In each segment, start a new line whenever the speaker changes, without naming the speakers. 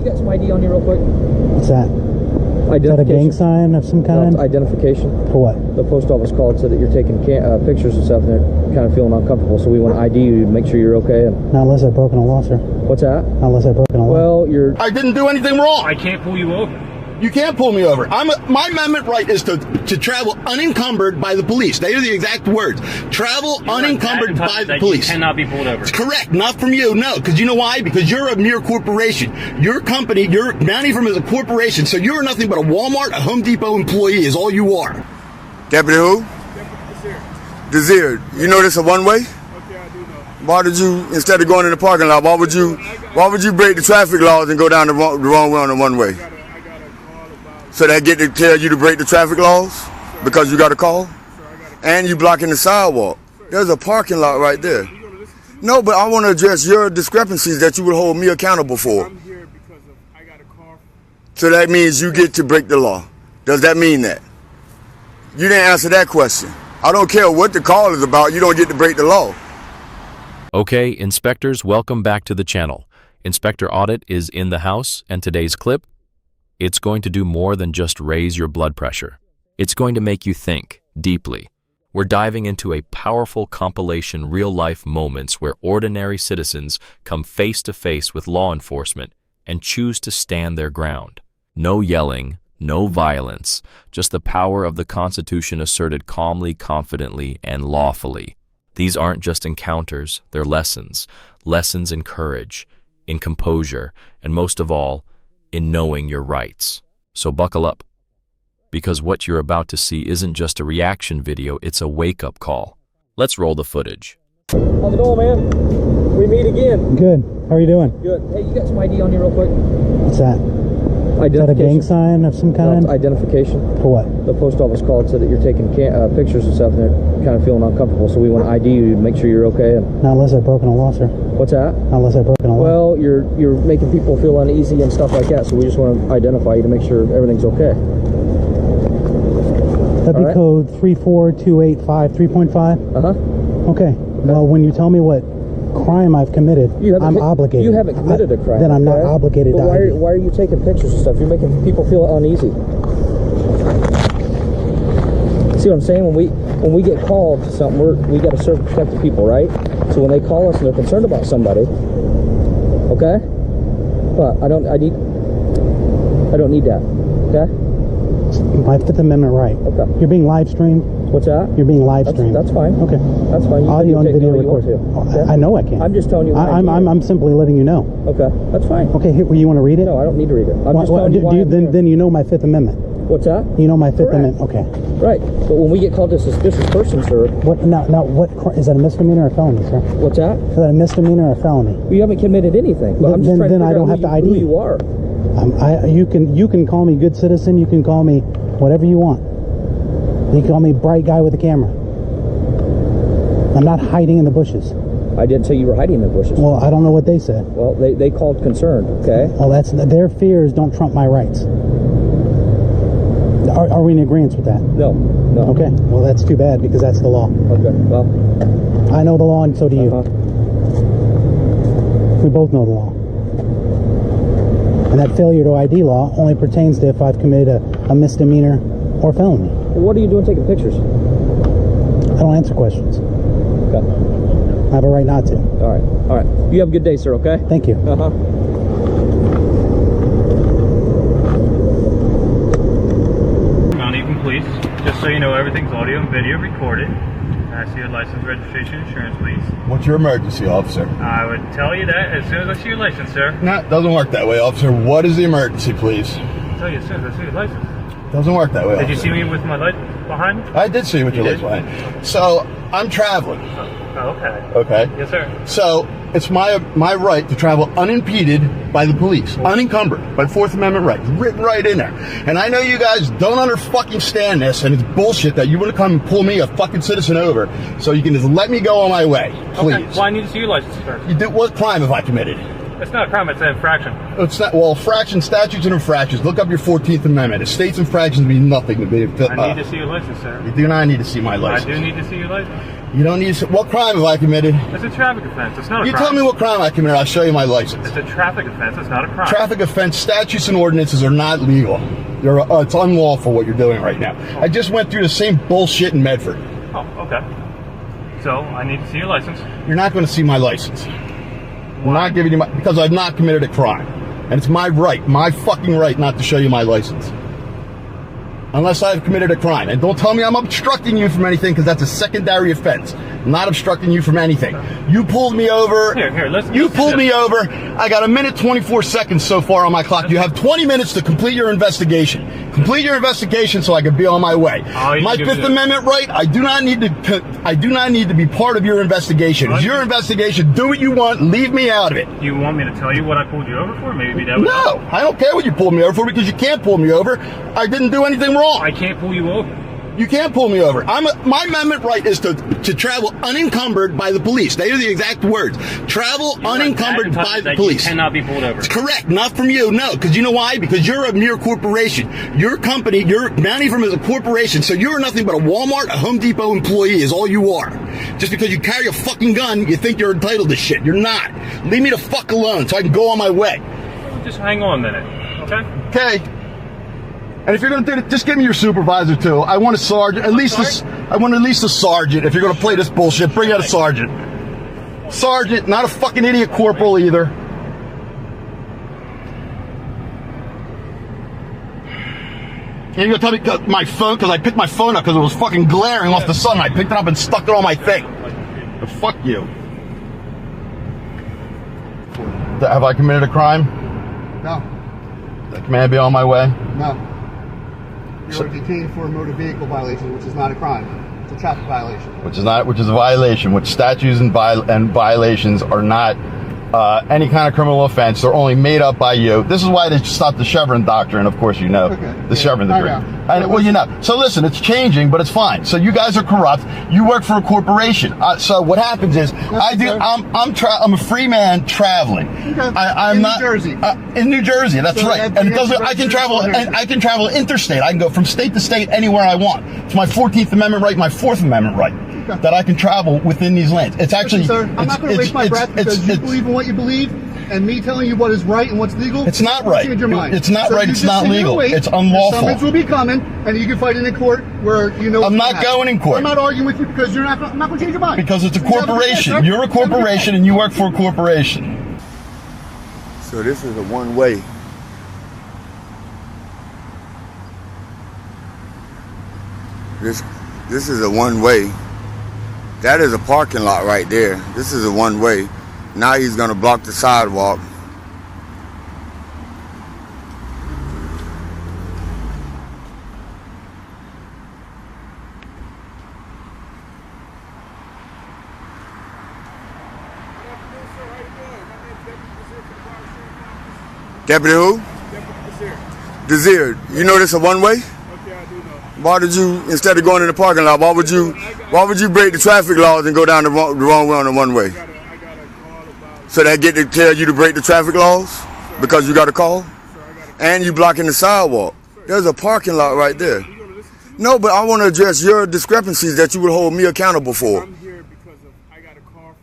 You got some ID on you real quick?
What's that? Is that a gang sign of some kind?
No, identification.
For what?
The post office called, said that you're taking pictures and stuff, and they're kind of feeling uncomfortable, so we want to ID you to make sure you're okay. And
Not unless I've broken a law, sir.
what's that?
Not unless I've broken a law.
Well,
I didn't do anything wrong.
I can't pull you over.
You can't pull me over. My amendment right is to travel unencumbered by the police. They are the exact words. Travel unencumbered by the police.
You cannot be pulled over.
It's correct. Not from you. No. Because you know why? Because you're a mere corporation. Your company, your Mountie Firm is a corporation. So you're nothing but a Walmart, a Home Depot employee is all you are.
Deputy who?
Deputy
Desir. You know this a one-way?
Okay, I do know.
Why did you, instead of going in the parking lot, why would you break the traffic laws and go down the wrong way on the one-way?
I got a call about...
So they get to tell you to break the traffic laws because you got a call? And you blocking the sidewalk. There's a parking lot right there. No, but I want to address your discrepancies that you would hold me accountable for.
I'm here because I got a call.
So that means you get to break the law. Does that mean that? You didn't answer that question. I don't care what the call is about, you don't get to break the law.
Okay, inspectors, welcome back to the channel. Inspector Audit is in the house, and today's clip, it's going to do more than just raise your blood pressure. It's going to make you think deeply. We're diving into a powerful compilation real-life moments where ordinary citizens come face to face with law enforcement and choose to stand their ground. No yelling, no violence, just the power of the Constitution asserted calmly, confidently, and lawfully. These aren't just encounters, they're lessons. Lessons in courage, in composure, and most of all, in knowing your rights. So buckle up, because what you're about to see isn't just a reaction video, it's a wake-up call. Let's roll the footage.
How's it going, man? We meet again.
Good. How are you doing?
Good. Hey, you got some ID on you real quick?
What's that? Is that a gang sign of some kind?
No, identification.
For what?
The post office called, said that you're taking pictures and stuff, and they're kind of feeling uncomfortable, so we want to ID you to make sure you're okay. And
Not unless I've broken a law, sir.
what's that?
Not unless I've broken a law.
Well, you're making people feel uneasy and stuff like that, so we just want to identify you to make sure everything's okay.
That'd be code 34285 3.5?
Uh-huh.
Okay. Well, when you tell me what crime I've committed, I'm obligated.
You haven't committed a crime.
Then I'm not obligated to ID.
Why are you taking pictures and stuff? You're making people feel uneasy. See what I'm saying? When we get called to something, we got to serve and protect the people, right? So when they call us and they're concerned about somebody, okay? But I don't need that, okay?
My Fifth Amendment right.
Okay.
You're being live streamed.
What's that?
You're being live streamed.
That's fine.
Okay.
That's fine.
Audio and video
recording.
recording. I know I can.
I'm just telling you.
I'm simply letting you know.
Okay. That's fine.
Okay. Here, you want to read it?
No, I don't need to read it. I'm just telling you why I'm here.
Then you know my Fifth Amendment.
What's that?
You know my Fifth Amendment. Okay.
Right. But when we get called a suspicious person, sir.
What? Now, what is that? A misdemeanor or a felony, sir?
What's that?
Is that a misdemeanor or a felony?
Well, you haven't committed anything. But I'm just trying to
I
figure
don't
out
have to ID
who you are.
You can call me good citizen. You can call me whatever you want. You can call me bright guy with a camera. I'm not hiding in the bushes.
I didn't say you were hiding in the bushes.
Well, I don't know what they said.
Well, they called concerned, okay?
Well, that's their fears don't trump my rights. Are we in agreement with that?
No.
Okay. Well, that's too bad because that's the law.
Okay. Well,
I know the law, and so do you. We both know the law. And that failure to ID law only pertains to if I've committed a misdemeanor or felony.
Well, what are you doing taking pictures?
I don't answer questions.
Okay.
I have a right not to.
All right. You have a good day, sir, okay?
Thank you.
Mount Even Police, just so you know, everything's audio and video recorded. I see your license, registration, insurance, please.
What's your emergency, officer?
I would tell you that as soon as I see your license, sir.
No, it doesn't work that way, officer. What is the emergency, please?
I'll tell you as soon as I see your license.
Doesn't work that way,
Did
officer.
you see me with my light behind?
I did see you with your lights behind. So, I'm traveling.
Oh, okay.
Okay?
Yes, sir.
So, it's my right to travel unimpeded by the police, unencumbered by Fourth Amendment right, written right in there. And I know you guys don't stand this, and it's bullshit that you want to come and pull me, a fucking citizen, over, so you can just let me go on my way, please.
Okay. Well, I need to see your license first.
What crime have I committed?
It's not a crime, it's an infraction.
It's not, well, fraction, statutes and infractions. Look up your 14th Amendment. It states infractions mean nothing to me.
I need to see your license, sir.
You do not need to see my license.
I do need to see your license.
You don't need to see, what crime have I committed?
It's a traffic offense. It's not a
You
crime.
tell me what crime I committed, I'll show you my license.
It's a traffic offense. It's not a crime.
Traffic offense statutes and ordinances are not legal. It's unlawful what you're doing right now. I just went through the same bullshit in Medford.
Oh, okay. So, I need to see your license.
You're not going to see my license. I'm not giving you my, because I've not committed a crime. And it's my right, my fucking right not to show you my license. Unless I've committed a crime. And don't tell me I'm obstructing you from anything, because that's a secondary offense. I'm not obstructing you from anything. You pulled me over. You pulled me over. I got 1:24 seconds so far on my clock. You have 20 minutes to complete your investigation. Complete your investigation so I can be on my way. My Fifth Amendment right, I do not need to be part of your investigation. It's your investigation. Do what you want. Leave me out of it.
You want me to tell you what I pulled you over for? Maybe that would
No, I don't care what you pulled me over for, because you can't pull me over. I didn't do anything wrong.
I can't pull you over.
You can't pull me over. My amendment right is to travel unencumbered by the police. They are the exact words. Travel unencumbered by the police.
You cannot be pulled over.
It's correct. Not from you, no. Because you know why? Because you're a mere corporation. Your company, Mount Ephraim is a corporation, so you're nothing but a Walmart, a Home Depot employee is all you are. Just because you carry a fucking gun, you think you're entitled to shit. You're not. Leave me the fuck alone so I can go on my way.
Just hang on a minute, okay?
Okay. And if you're going to do it, just give me your supervisor too. I want a sergeant, I want at least a sergeant. If you're going to play this bullshit, bring out a sergeant. Sergeant, not a fucking idiot corporal either. And you're going to tell me my phone, because I picked my phone up because it was fucking glaring off the sun. I picked it up and stuck it on my thing. But fuck you. Have I committed a crime?
No.
May I be on my way?
No. You're detained for a motor vehicle violation, which is not a crime. It's a traffic violation.
Which is a violation. Which statutes and violations are not any kind of criminal offense. They're only made up by you. This is why they stopped the Chevron doctrine, of course you know.
Okay.
The Chevron degree. Well, you know. So listen, it's changing, but it's fine. So you guys are corrupt. You work for a corporation. So what happens is, I'm a free man traveling.
Okay.
I'm
in
not
New Jersey.
In New Jersey. That's right. And it doesn't. I can travel interstate. I can go from state to state anywhere I want. It's my 14th Amendment right, my 4th Amendment right. Okay. That I can travel within these lands. It's actually.
Listen, sir, I'm not going to waste my breath because you believe in what you believe, and me telling you what is right and what's legal.
It's not right.
Change your mind.
It's not right. It's not legal. It's unlawful.
Summons will be coming, and you can fight in court where you know.
I'm not going in court.
I'm not arguing with you because I'm not going to change your mind.
Because it's a corporation. You're a corporation, and you work for a corporation. So this is a one-way. This is a one-way. That is a parking lot right there. This is a one-way. Now he's going to block the sidewalk. Deputy who?
Deputy
Desir. You know this a one-way?
Okay, I do know.
Why did you, instead of going in the parking lot, why would you break the traffic laws and go down the wrong way on the one way?
I got a call about.
So they get to tell you to break the traffic laws because you got a call? And you blocking the sidewalk. There's a parking lot right there. No, but I want to address your discrepancies that you would hold me accountable for.
I'm here because I got a call.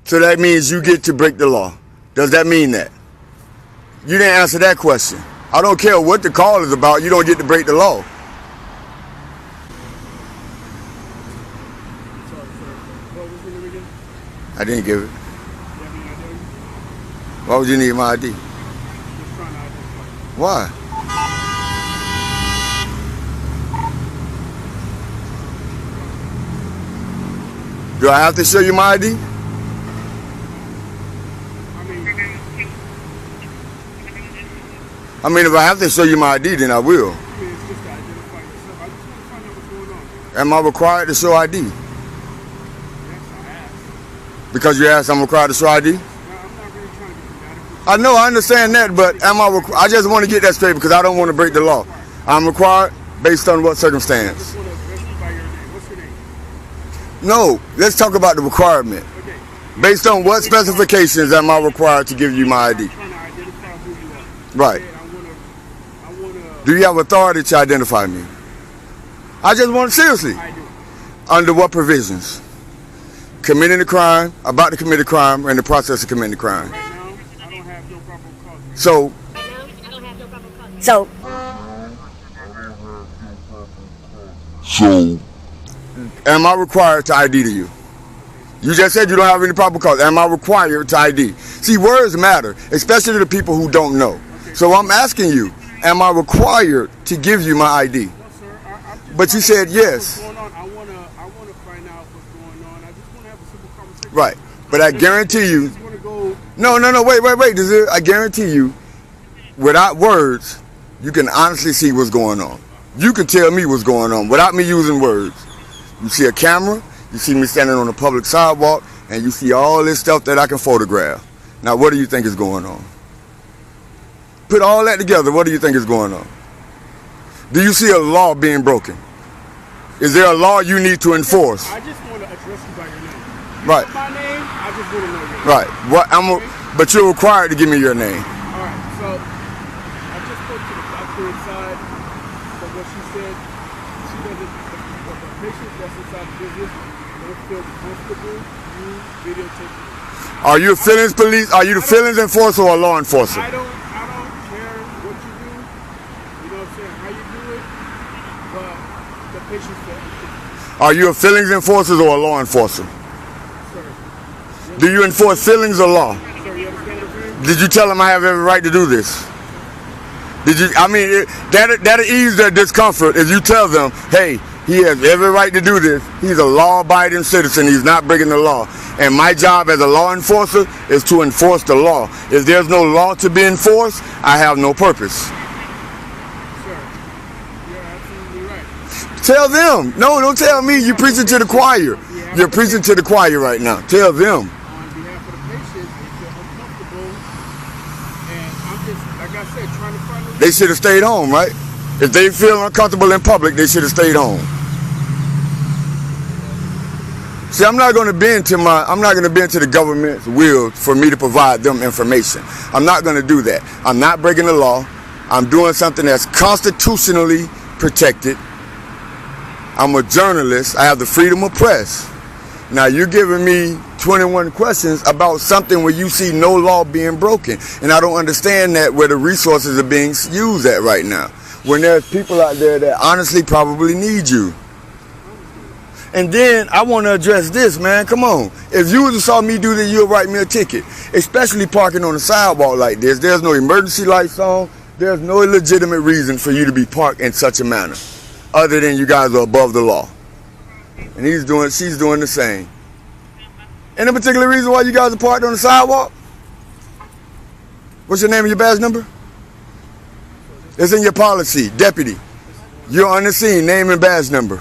So that means you get to break the law. Does that mean that? You didn't answer that question. I don't care what the call is about. You don't get to break the law.
Sorry, sir. What was your name again?
I didn't give it.
Yeah, I mean, I know you.
Why would you need my ID?
Just trying to identify you.
Why? Do I have to show you my ID? I mean, if I have to show you my ID, then I will.
It's just to identify yourself. I just want to find out what's going on.
Am I required to show ID?
Yes, I asked.
Because you asked I'm required to show ID?
No, I'm not really trying to be combative.
I know, I understand that, but I just want to get that straight because I don't want to break the law. I'm required based on what circumstance?
I just want to address you by your name. What's your name?
No, let's talk about the requirement.
Okay.
Based on what specifications am I required to give you my ID?
I'm trying to identify who you are.
Right.
I wanna.
Do you have authority to identify me? I just want, seriously.
I do.
Under what provisions? Committing a crime, about to commit a crime, or in the process of committing a crime.
Right now, I don't have no probable cause.
So, am I required to ID to you? You just said you don't have any probable cause. Am I required to ID? See, words matter, especially to the people who don't know. So I'm asking you, am I required to give you my ID?
No, sir. I'm just
But you said yes.
what's going on. I wanna find out what's going on. I just wanna have a simple conversation.
Right. But I guarantee you.
I just wanna go.
No, wait. I guarantee you, without words, you can honestly see what's going on. You can tell me what's going on without me using words. You see a camera, you see me standing on a public sidewalk, and you see all this stuff that I can photograph. Now, what do you think is going on? Put all that together, what do you think is going on? Do you see a law being broken? Is there a law you need to enforce?
I just wanna address you by your name.
Right.
My name. I just wanna know your name.
Right. But you're required to give me your name.
All right. So I just spoke to the doctor inside. But what she said, she doesn't. The patients that's inside the business don't feel comfortable you videotaping.
Are you a feelings police? Are you the feelings enforcer or a law enforcer?
I don't care what you do. You know what I'm saying? How you do it, but the patients feel.
Are you a feelings enforcer or a law enforcer?
Sir,
Do you enforce feelings or law?
sir, you understand what I'm saying?
Did you tell him I have every right to do this? Did you? I mean, that'll ease their discomfort if you tell them, hey, he has every right to do this. He's a law-abiding citizen. He's not breaking the law. And my job as a law enforcer is to enforce the law. If there's no law to be enforced, I have no purpose.
Sir, you're absolutely right.
Tell them. No, don't tell me. You're preaching to the choir. You're preaching to the choir right now. Tell them.
On behalf of the patients, they feel uncomfortable, and I'm just, like I said, trying to find a
They should have stayed home, right? If they feel uncomfortable in public, they should have stayed home. See, I'm not going to bend to the government's will for me to provide them information. I'm not going to do that. I'm not breaking the law. I'm doing something that's constitutionally protected. I'm a journalist. I have the freedom of press. Now, you're giving me 21 questions about something where you see no law being broken. And I don't understand that where the resources are being used at right now. When there's people out there that honestly probably need you. And then I want to address this, man. Come on. If you saw me do this, you'll write me a ticket. Especially parking on the sidewalk like this. There's no emergency lights on. There's no legitimate reason for you to be parked in such a manner. Other than you guys are above the law. And she's doing the same. Any particular reason why you guys are parked on the sidewalk? What's your name and your badge number? It's in your policy. Deputy. You're on the scene. Name and badge number.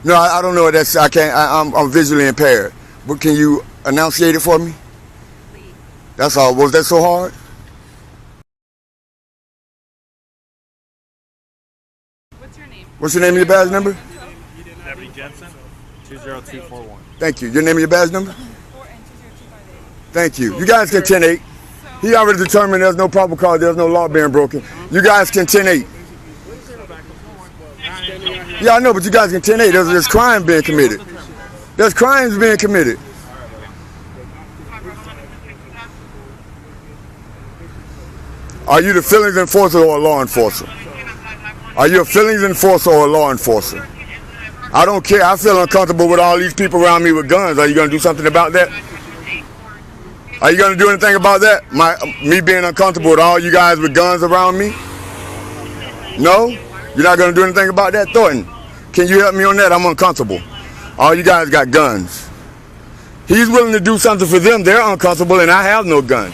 No, I don't know. I'm visually impaired. But can you enunciate it for me? That's all. Was that so hard?
What's your name?
What's your name and your badge number?
Deputy Jensen, 20241.
Thank you. Your name and your badge number?
4 and 20258.
Thank you. You guys can 10-8. He already determined there's no probable cause, there's no law being broken. You guys can 10-8. Yeah, I know, but you guys can 10-8. There's crime being committed. There's crimes being committed. Are you the feelings enforcer or a law enforcer? Are you a feelings enforcer or a law enforcer? I don't care. I feel uncomfortable with all these people around me with guns. Are you going to do something about that? Are you going to do anything about that? Me being uncomfortable with all you guys with guns around me? No? You're not going to do anything about that, Thornton? Can you help me on that? I'm uncomfortable. All you guys got guns. He's willing to do something for them. They're uncomfortable and I have no gun.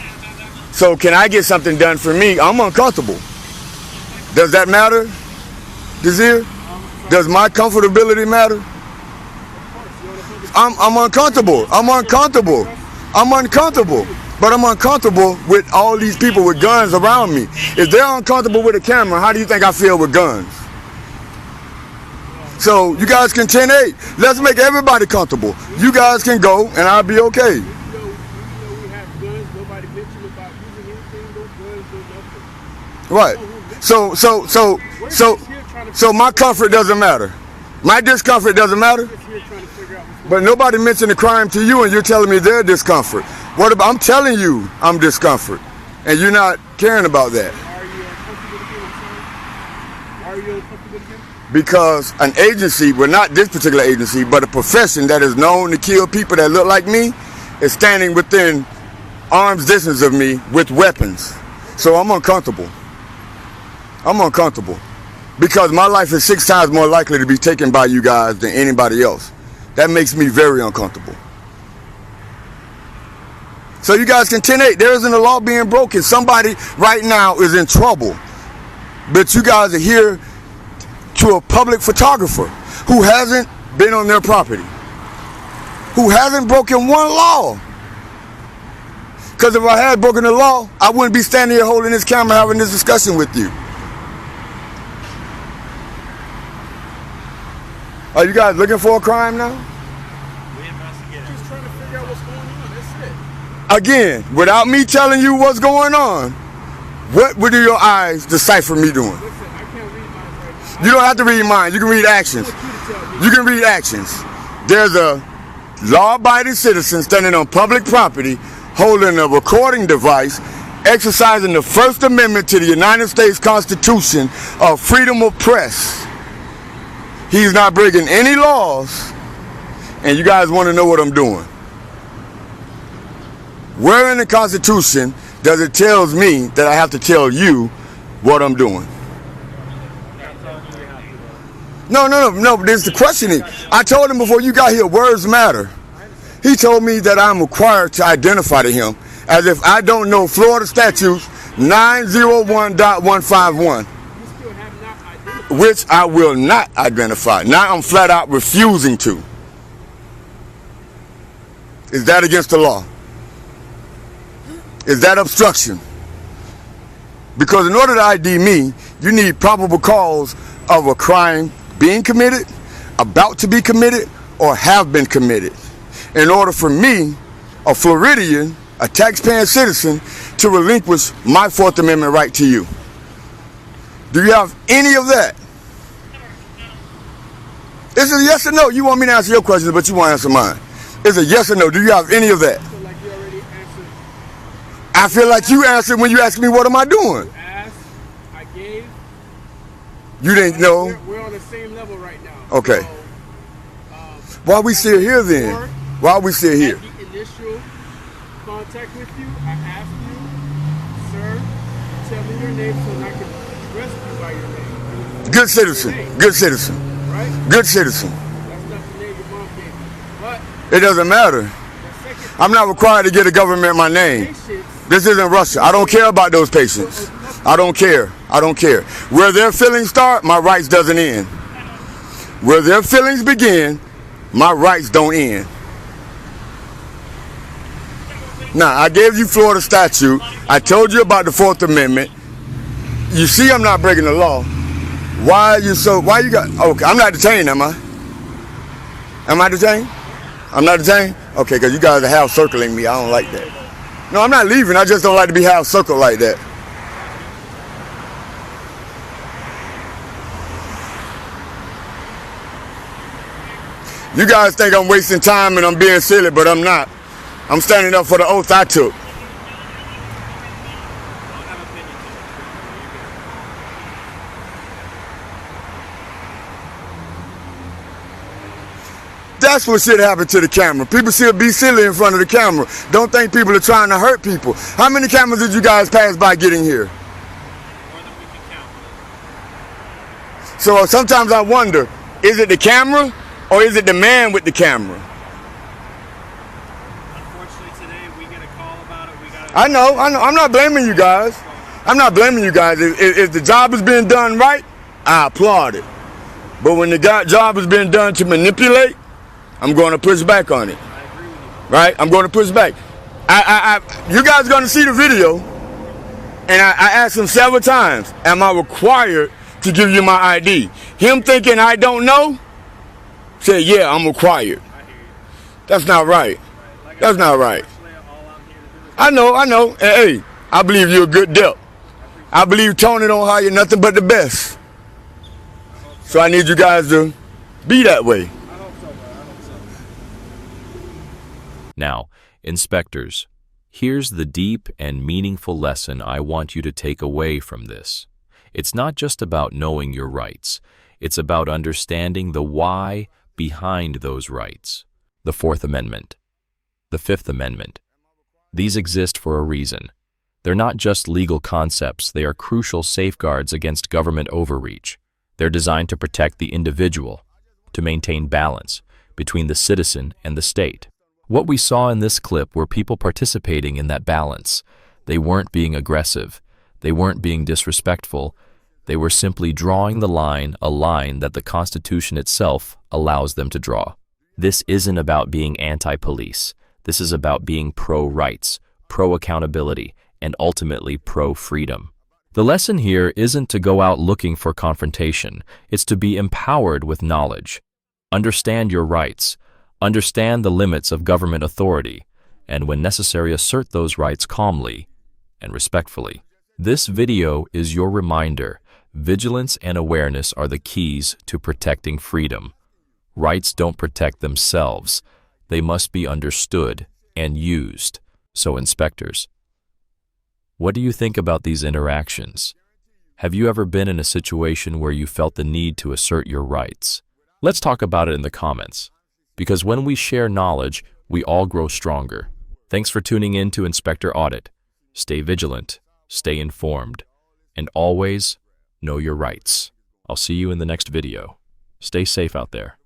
So can I get something done for me? I'm uncomfortable. Does that matter, Desir? Does my comfortability matter? I'm uncomfortable. I'm uncomfortable. I'm uncomfortable. But I'm uncomfortable with all these people with guns around me. If they're uncomfortable with a camera, how do you think I feel with guns? So you guys can 10-8. Let's make everybody comfortable. You guys can go, and I'll be okay.
You know we have guns. Nobody mentioned about using anything. No guns, no nothing.
Right. So my comfort doesn't matter. My discomfort doesn't matter. But nobody mentioned the crime to you, and you're telling me their discomfort. What about? I'm telling you, I'm discomfort, and you're not caring about that.
Are you uncomfortable again?
Because an agency, well, not this particular agency, but a profession that is known to kill people that look like me, is standing within arm's distance of me with weapons. So I'm uncomfortable. I'm uncomfortable. Because my life is 6 times more likely to be taken by you guys than anybody else. That makes me very uncomfortable. So you guys can 10-8. There isn't a law being broken. Somebody right now is in trouble. But you guys are here to a public photographer who hasn't been on their property, who hasn't broken one law. Because if I had broken the law, I wouldn't be standing here holding this camera having this discussion with you. Are you guys looking for a crime now?
We investigate. Just trying to figure out what's going on. That's it.
Again, without me telling you what's going on, what would your eyes decipher me doing?
Listen, I can't read mine right now.
You don't have to read mine. You can read actions. You can read actions. There's a law-abiding citizen standing on public property holding a recording device, exercising the First Amendment to the United States Constitution of freedom of press. He's not breaking any laws, and you guys want to know what I'm doing. Where in the Constitution does it tell me that I have to tell you what I'm doing? No, there's the questioning. I told him before you got here, words matter. He told me that I'm required to identify to him as if I don't know Florida statutes 901.151. Which I will not identify. Now I'm flat out refusing to. Is that against the law? Is that obstruction? Because in order to ID me, you need probable cause of a crime being committed, about to be committed, or have been committed. In order for me, a Floridian, a taxpaying citizen, to relinquish my Fourth Amendment right to you. Do you have any of that? It's a yes or no. You want me to answer your questions, but you won't answer mine. It's a yes or no. Do you have any of that? I feel like you answered when you asked me, what am I doing?
You asked, I gave.
You didn't know?
We're on the same level right now.
Okay.
So,
why are we still here then? Why are we still here?
At the initial contact with you, I asked you, sir, tell me your name so I can address you by your name.
Good citizen. Good citizen.
Right?
Good citizen.
That's not the name your mom gave me. But
it doesn't matter. I'm not required to give the government my name. This isn't Russia. I don't care about those patients. I don't care. I don't care. Where their feelings start, my rights doesn't end. Where their feelings begin, my rights don't end. Now, I gave you Florida statute. I told you about the Fourth Amendment. You see I'm not breaking the law. Why you got, okay, I'm not detained, am I? Am I detained? I'm not detained? Okay, because you guys are half circling me. I don't like that. No, I'm not leaving. I just don't like to be half circled like that. You guys think I'm wasting time and I'm being silly, but I'm not. I'm standing up for the oath I took. That's what should happen to the camera. People should be silly in front of the camera. Don't think people are trying to hurt people. How many cameras did you guys pass by getting here?
More than we can count.
So sometimes I wonder, is it the camera or is it the man with the camera?
Unfortunately today we get a call about it.
I know. I'm not blaming you guys. I'm not blaming you guys. If the job is being done right, I applaud it. But when the job is being done to manipulate, I'm going to push back on it.
I agree with you.
Right? I'm going to push back. You guys are going to see the video, and I asked him several times, am I required to give you my ID? Him thinking I don't know, Say, yeah, I'm required. That's not right. That's not right. I know. Hey, I believe you're a good dip. I believe Tony don't hire nothing but the best. So I need you guys to be that way.
Now, inspectors, here's the deep and meaningful lesson I want you to take away from this. It's not just about knowing your rights. It's about understanding the why behind those rights. The Fourth Amendment, the Fifth Amendment. These exist for a reason. They're not just legal concepts, they are crucial safeguards against government overreach. They're designed to protect the individual, to maintain balance between the citizen and the state. What we saw in this clip were people participating in that balance. They weren't being aggressive. They weren't being disrespectful. They were simply drawing the line, a line that the Constitution itself allows them to draw. This isn't about being anti-police. This is about being pro-rights, pro-accountability, and ultimately pro-freedom. The lesson here isn't to go out looking for confrontation. It's to be empowered with knowledge. Understand your rights. Understand the limits of government authority, and when necessary, assert those rights calmly and respectfully. This video is your reminder. Vigilance and awareness are the keys to protecting freedom. Rights don't protect themselves. They must be understood and used. So, inspectors, what do you think about these interactions? Have you ever been in a situation where you felt the need to assert your rights? Let's talk about it in the comments. Because when we share knowledge, we all grow stronger. Thanks for tuning in to Inspector Audit. Stay vigilant, stay informed, and always know your rights. I'll see you in the next video. Stay safe out there.